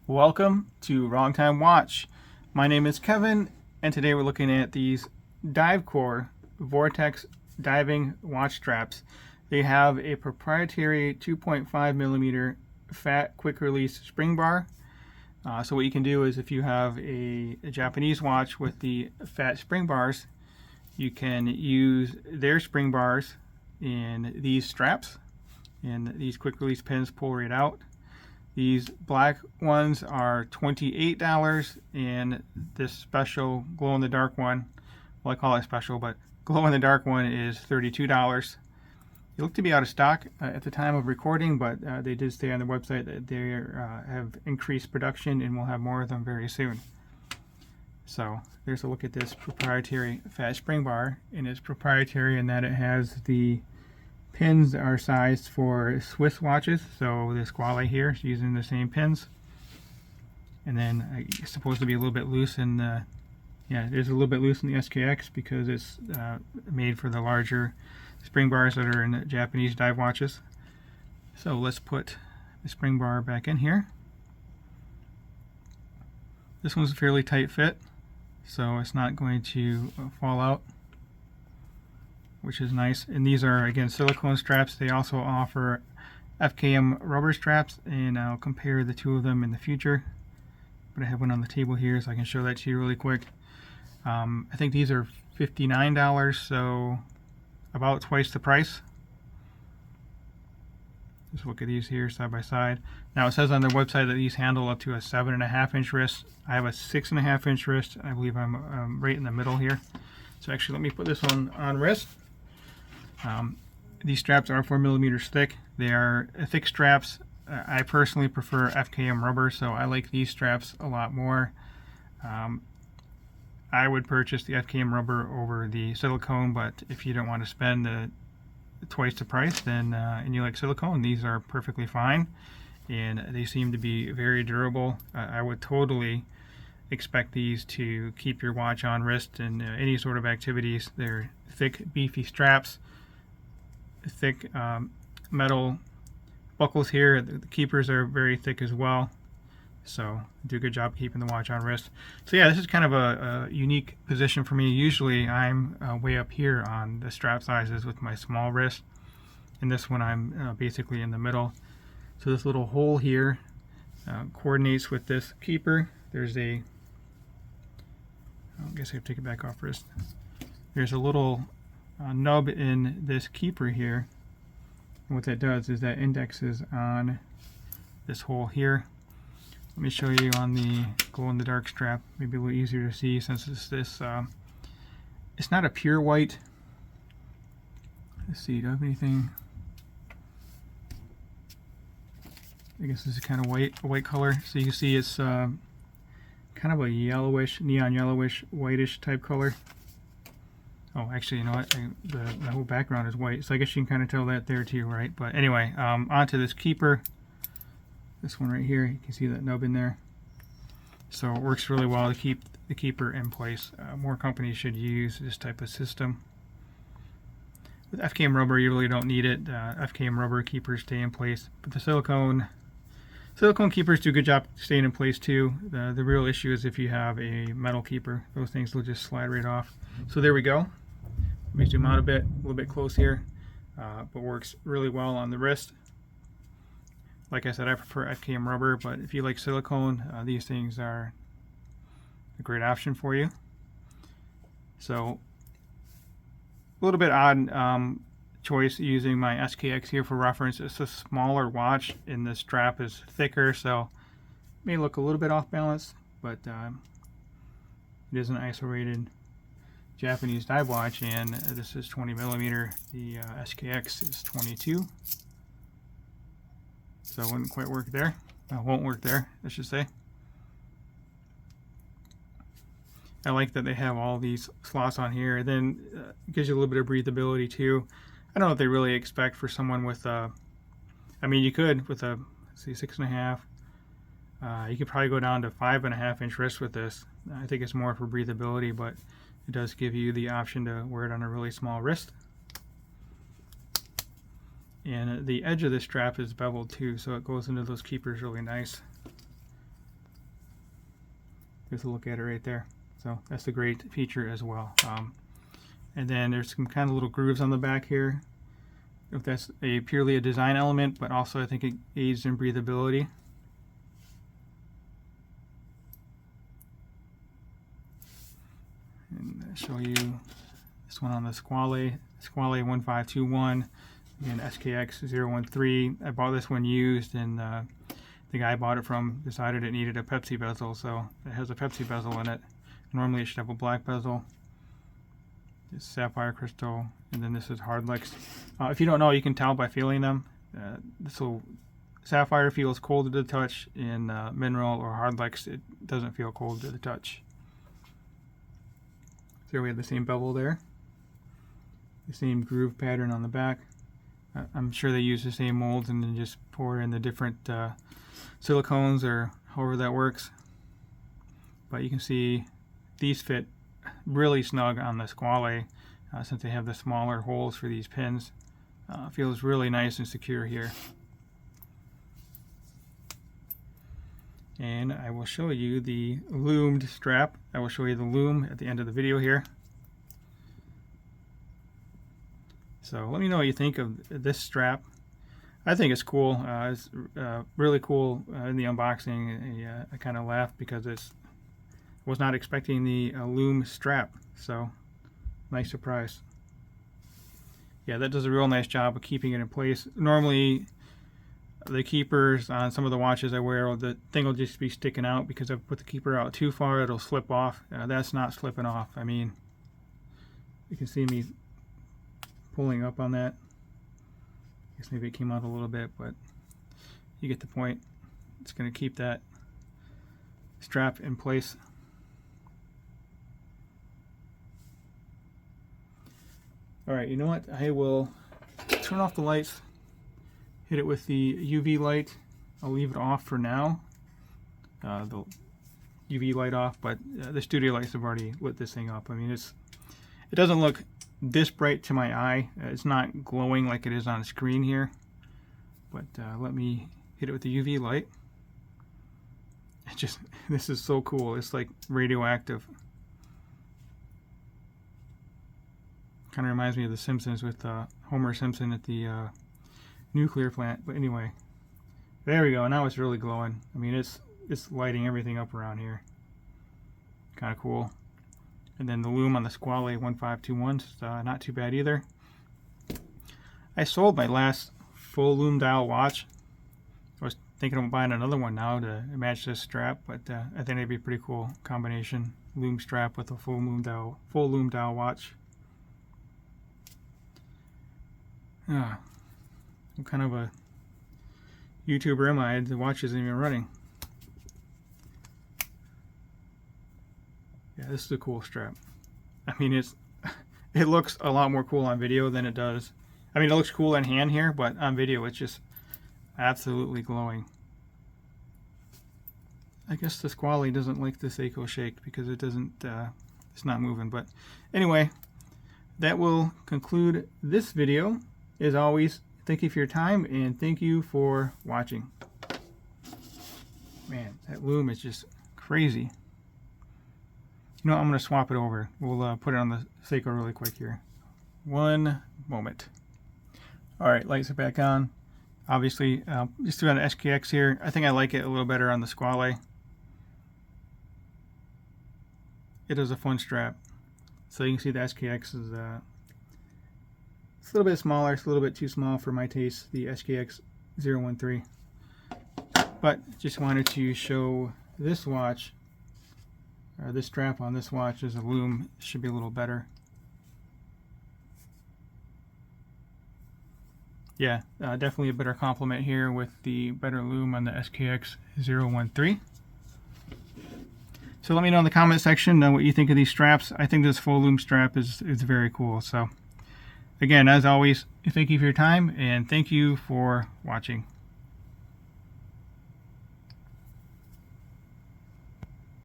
Welcome to Wrong Time Watch. My name is Kevin, and today we're looking at these Divecore Vortex diving watch straps. They have a proprietary 2.5 millimeter fat quick release spring bar. So what you can do is if you have a Japanese watch with the fat spring bars, you can use their spring bars in these straps, and these quick release pins pull right out. These black ones are $28, and this special glow in the dark one, well, I call it special, but glow in the dark one is $32. They look to be out of stock at the time of recording, but they did say on their website that they have increased production and we'll have more of them very soon. So there's a look at this proprietary fat spring bar, and it's proprietary in that it has the pins are sized for Swiss watches, so this Squale here is using the same pins. And then it's supposed to be a little bit loose in the, yeah, it is a little bit loose in the SKX because it's made for the larger spring bars that are in the Japanese dive watches. So let's put the spring bar back in here. This one's a fairly tight fit, so it's not going to fall out, which is nice. And these are, again, silicone straps. They also offer FKM rubber straps, and I'll compare the two of them in the future. But I have one on the table here so I can show that to you really quick. I think these are $59, so about twice the price. Just look at these here side by side. Now it says on their website that these handle up to a 7.5 inch wrist. I have a 6.5 inch wrist. I believe I'm right in the middle here. So actually, let me put this one on wrist. These straps are 4 millimeters thick. They are thick straps. I personally prefer FKM rubber, so I like these straps a lot more. I would purchase the FKM rubber over the silicone, but if you don't want to spend twice the price, then and you like silicone, these are perfectly fine, and they seem to be very durable. I would totally expect these to keep your watch on wrist in any sort of activities. They're thick, beefy straps. Thick metal buckles here. The keepers are very thick as well, so do a good job keeping the watch on wrist. So yeah, this is kind of a unique position for me. Usually I'm way up here on the strap sizes with my small wrist, and this one I'm basically in the middle. So this little hole here coordinates with this keeper. There's I guess I have to take it back off wrist. There's a little nub in this keeper here, and what that does is that indexes on this hole here. Let me show you on the glow in the dark strap, maybe a little easier to see since it's this it's not a pure white. Let's see, do I have anything? I guess this is kind of white color, so you can see it's kind of a yellowish, neon yellowish, whitish type color. Oh, actually, you know what? The whole background is white, so I guess you can kind of tell that there too, right? But anyway, onto this keeper. This one right here, you can see that nub in there. So it works really well to keep the keeper in place. More companies should use this type of system. With FKM rubber, you really don't need it. FKM rubber keepers stay in place, but the silicone keepers do a good job staying in place too. The real issue is if you have a metal keeper. Those things will just slide right off. So there we go. Let me zoom out a little bit close here, but works really well on the wrist. Like I said, I prefer FKM rubber, but if you like silicone, these things are a great option for you. So a little bit odd choice using my SKX here for reference. It's a smaller watch and the strap is thicker, so it may look a little bit off balance, but it is an isolated Japanese dive watch, and this is 20 millimeter. The SKX is 22, so it wouldn't quite work there. Won't work there, I should say. I like that they have all these slots on here. Then it gives you a little bit of breathability too. I don't know what they really expect for someone with I mean, you could with a, let's see, 6.5. You could probably go down to 5.5 inch wrist with this. I think it's more for breathability, but it does give you the option to wear it on a really small wrist. And the edge of the strap is beveled too, so it goes into those keepers really nice. Just a look at it right there. So that's a great feature as well. And then there's some kind of little grooves on the back here. If that's purely a design element, but also I think it aids in breathability. And I'll show you this one on the Squale 1521 and SKX 013. I bought this one used, and the guy I bought it from decided it needed a Pepsi bezel, so it has a Pepsi bezel in it. Normally it should have a black bezel. This sapphire crystal, and then this is Hardlex. If you don't know, you can tell by feeling them. Sapphire feels cold to the touch, and mineral or Hardlex, it doesn't feel cold to the touch. So we have the same bevel there, the same groove pattern on the back. I'm sure they use the same molds and then just pour in the different silicones or however that works. But you can see these fit really snug on the Squale since they have the smaller holes for these pins. Feels really nice and secure here. And I will show you the loomed strap. I will show you the loom at the end of the video here. So let me know what you think of this strap. I think it's cool. It's really cool in the unboxing. I kind of laughed because I was not expecting the loom strap. So nice surprise. Yeah, that does a real nice job of keeping it in place. Normally the keepers on some of the watches I wear, the thing will just be sticking out because if I put the keeper out too far, it'll slip off. That's not slipping off. I mean, you can see me pulling up on that. I guess maybe it came out a little bit, but you get the point. It's going to keep that strap in place. Alright, you know what? I will turn off the lights, hit it with the UV light. I'll leave it off for now. The UV light off, but the studio lights have already lit this thing up. I mean, it doesn't look this bright to my eye. It's not glowing like it is on screen here, but let me hit it with the UV light. This is so cool. It's like radioactive. Kind of reminds me of The Simpsons with Homer Simpson at the nuclear plant. But anyway, there we go. Now it's really glowing. I mean, it's lighting everything up around here. Kind of cool. And then the loom on the Squale 1521 is not too bad either. I sold my last full loom dial watch. I was thinking of buying another one now to match this strap, but I think it'd be a pretty cool combination. Loom strap with a full loom dial watch. What kind of a YouTuber am I? The watch isn't even running. Yeah, this is a cool strap. I mean, it looks a lot more cool on video than it does. I mean, it looks cool in hand here, but on video it's just absolutely glowing. I guess the Squale doesn't like the Seiko shake because it doesn't, it's not moving. But anyway, that will conclude this video. As always, thank you for your time and thank you for watching. Man, that loom is just crazy. You know, I'm going to swap it over. We'll put it on the Seiko really quick here. One moment. Alright, lights are back on. Obviously, just threw on the SKX here. I think I like it a little better on the Squale. It is a fun strap. So you can see the SKX is it's a little bit smaller. It's a little bit too small for my taste, the SKX 013. But just wanted to show this watch, or this strap on this watch as a loom should be a little better. Yeah, definitely a better complement here with the better loom on the SKX 013. So let me know in the comment section what you think of these straps. I think this full loom strap is very cool. So again, as always, thank you for your time and thank you for watching.